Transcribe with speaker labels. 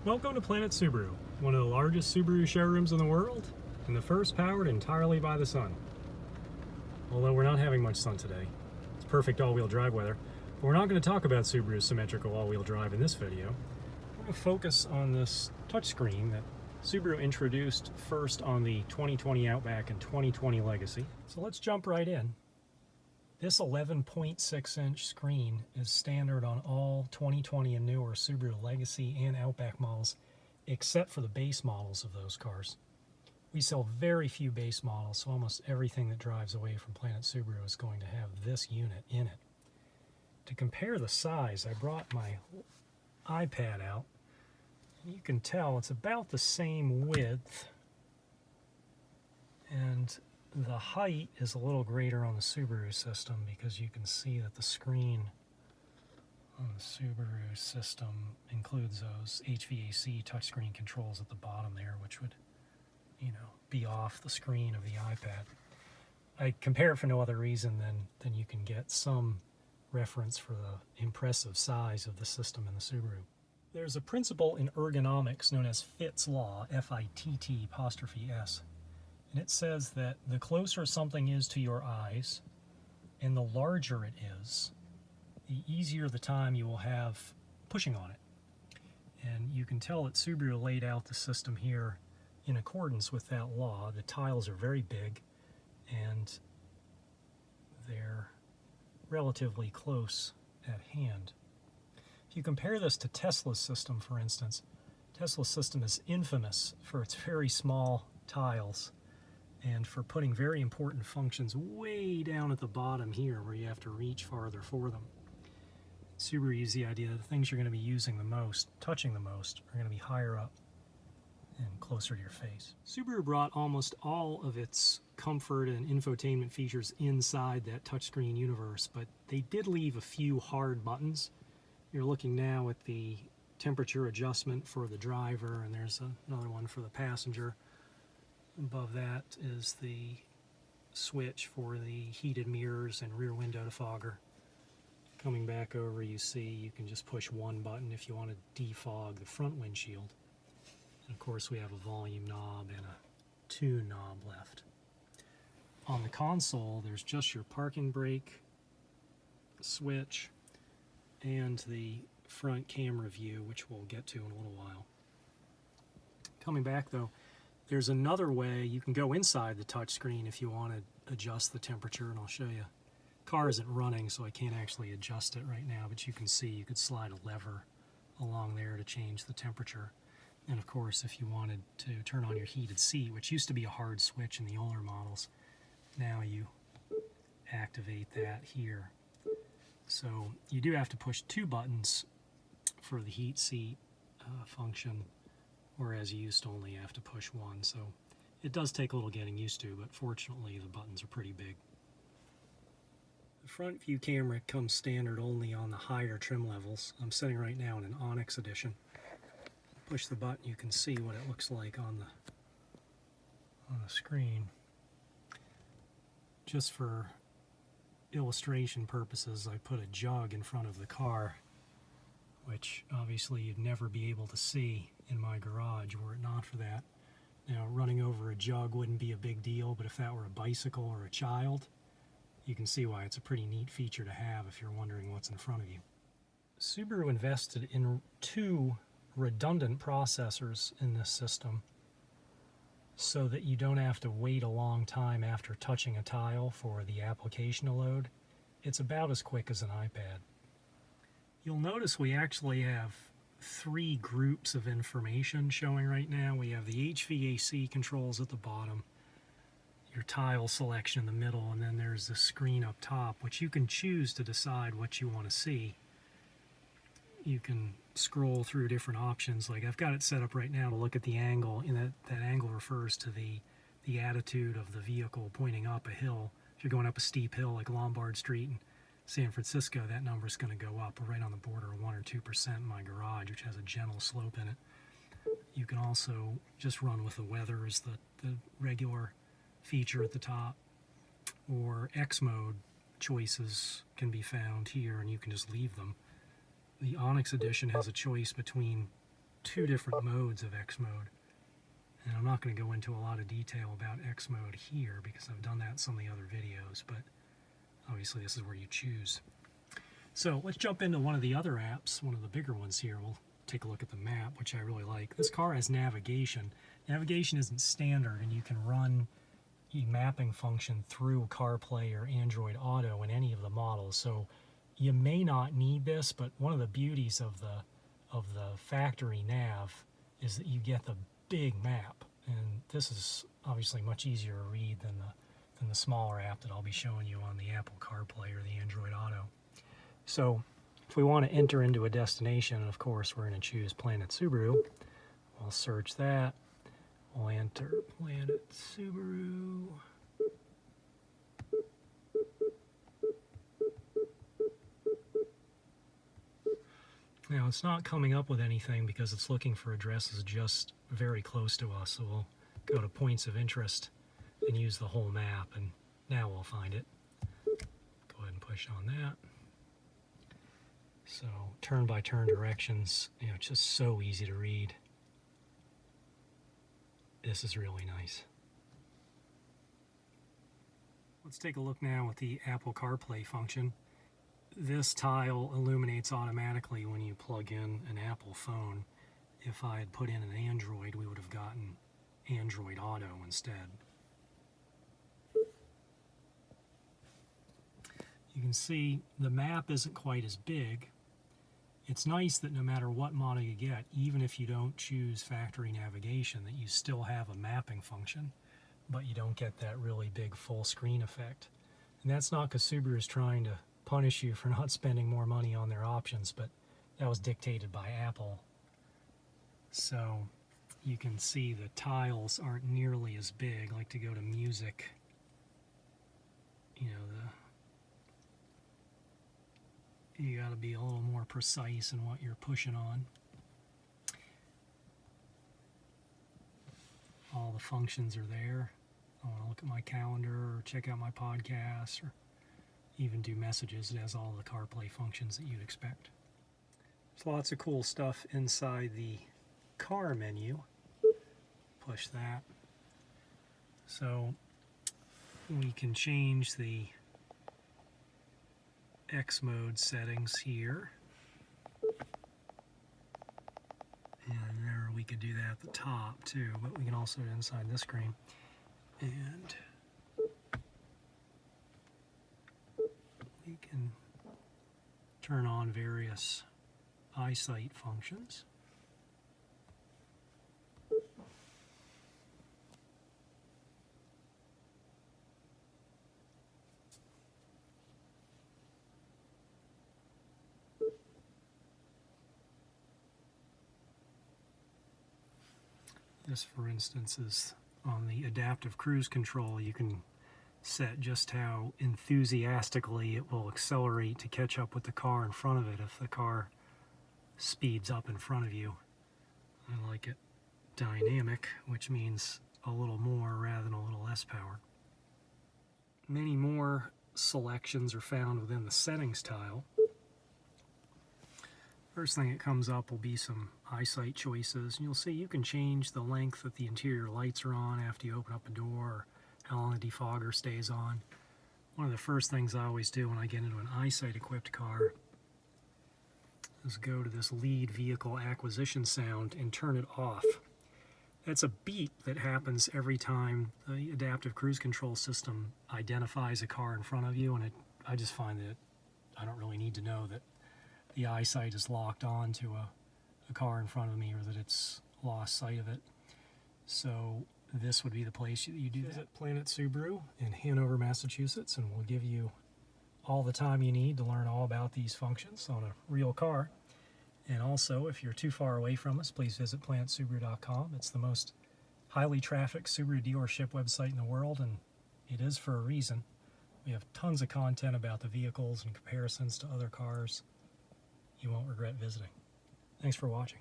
Speaker 1: Welcome to Planet Subaru, one of the largest Subaru showrooms in the world, and the first powered entirely by the sun. Although we're not having much sun today. It's perfect all-wheel drive weather, but we're not going to talk about Subaru's symmetrical all-wheel drive in this video. We're going to focus on this touchscreen that Subaru introduced first on the 2020 Outback and 2020 Legacy. So let's jump right in. This 11.6-inch screen is standard on all 2020 and newer Subaru Legacy and Outback models, except for the base models of those cars. We sell very few base models, so almost everything that drives away from Planet Subaru is going to have this unit in it. To compare the size, I brought my iPad out. You can tell it's about the same width, and the height is a little greater on the Subaru system because you can see that the screen on the Subaru system includes those HVAC touchscreen controls at the bottom there, which would, be off the screen of the iPad. I compare it for no other reason than you can get some reference for the impressive size of the system in the Subaru. There's a principle in ergonomics known as Fitt's Law, F-I-T-T'(S). And it says that the closer something is to your eyes and the larger it is, the easier the time you will have pushing on it. And you can tell that Subaru laid out the system here in accordance with that law. The tiles are very big and they're relatively close at hand. If you compare this to Tesla's system, for instance, Tesla's system is infamous for its very small tiles and for putting very important functions way down at the bottom here where you have to reach farther for them. Subaru used the idea that the things you're going to be using the most, touching the most, are going to be higher up and closer to your face. Subaru brought almost all of its comfort and infotainment features inside that touchscreen universe, but they did leave a few hard buttons. You're looking now at the temperature adjustment for the driver, and there's another one for the passenger. Above that is the switch for the heated mirrors and rear window defogger. Coming back over, you see you can just push one button if you want to defog the front windshield. And of course we have a volume knob and a tune knob left. On the console there's just your parking brake switch and the front camera view, which we'll get to in a little while. Coming back though, there's another way you can go inside the touchscreen if you want to adjust the temperature, and I'll show you. Car isn't running, so I can't actually adjust it right now, but you can see you could slide a lever along there to change the temperature. And of course, if you wanted to turn on your heated seat, which used to be a hard switch in the older models, now you activate that here. So you do have to push two buttons for the heat seat function, whereas you used to only have to push one. So it does take a little getting used to, but fortunately the buttons are pretty big. The front view camera comes standard only on the higher trim levels. I'm sitting right now in an Onyx edition. Push the button, you can see what it looks like on the screen. Just for illustration purposes, I put a jug in front of the car, which obviously you'd never be able to see in my garage were it not for that. Now, running over a jug wouldn't be a big deal, but if that were a bicycle or a child, you can see why it's a pretty neat feature to have if you're wondering what's in front of you. Subaru invested in two redundant processors in this system so that you don't have to wait a long time after touching a tile for the application to load. It's about as quick as an iPad. You'll notice we actually have three groups of information showing right now. We have the HVAC controls at the bottom, your tile selection in the middle, and then there's the screen up top, which you can choose to decide what you want to see. You can scroll through different options. Like I've got it set up right now to look at the angle, and that angle refers to the attitude of the vehicle pointing up a hill. If you're going up a steep hill like Lombard Street in San Francisco, that number is going to go up. We're right on the border of 1 or 2% in my garage, which has a gentle slope in it. You can also just run with the weather as the regular feature at the top, or X mode choices can be found here, and you can just leave them. The Onyx edition has a choice between two different modes of X mode. And I'm not going to go into a lot of detail about X mode here because I've done that in some of the other videos, but obviously this is where you choose. So let's jump into one of the other apps, one of the bigger ones here. We'll take a look at the map, which I really like. This car has navigation. Navigation isn't standard, and you can run the mapping function through CarPlay or Android Auto in any of the models. So you may not need this, but one of the beauties of the factory nav is that you get the big map, and this is obviously much easier to read than the smaller app that I'll be showing you on the Apple CarPlay or the Android Auto. So if we want to enter into a destination, of course we're going to choose Planet Subaru. We'll search that. We'll enter Planet Subaru. Now it's not coming up with anything because it's looking for addresses just very close to us. So we'll go to points of interest and use the whole map, and now we'll find it. Go ahead and push on that. So turn-by-turn directions, it's just so easy to read. This is really nice. Let's take a look now at the Apple CarPlay function. This tile illuminates automatically when you plug in an Apple phone. If I had put in an Android, we would have gotten Android Auto instead. You can see the map isn't quite as big. It's nice that no matter what model you get, even if you don't choose factory navigation, that you still have a mapping function, but you don't get that really big full screen effect. And that's not because Subaru is trying to punish you for not spending more money on their options, but that was dictated by Apple. So you can see the tiles aren't nearly as big. Like to go to music, you got to be a little more precise in what you're pushing on. All the functions are there. I want to look at my calendar or check out my podcast or even do messages. It has all the CarPlay functions that you'd expect. There's lots of cool stuff inside the car menu. Push that. So we can change the X mode settings here. And there we could do that at the top too, but we can also do it inside this screen. And we can turn on various eyesight functions. This, for instance, is on the adaptive cruise control. You can set just how enthusiastically it will accelerate to catch up with the car in front of it if the car speeds up in front of you. I like it dynamic, which means a little more rather than a little less power. Many more selections are found within the settings tile. First thing that comes up will be some eyesight choices, and you'll see you can change the length that the interior lights are on after you open up a door, or how long the defogger stays on. One of the first things I always do when I get into an eyesight equipped car is go to this lead vehicle acquisition sound and turn it off. That's a beep that happens every time the adaptive cruise control system identifies a car in front of you, and I just find that I don't really need to know that the eyesight is locked on to a car in front of me or that it's lost sight of it. So this would be the place you do that. Visit Planet Subaru in Hanover, Massachusetts, and we'll give you all the time you need to learn all about these functions on a real car. And also, if you're too far away from us, please visit planetsubaru.com. It's the most highly trafficked Subaru dealership website in the world, and it is for a reason. We have tons of content about the vehicles and comparisons to other cars. You won't regret visiting. Thanks for watching.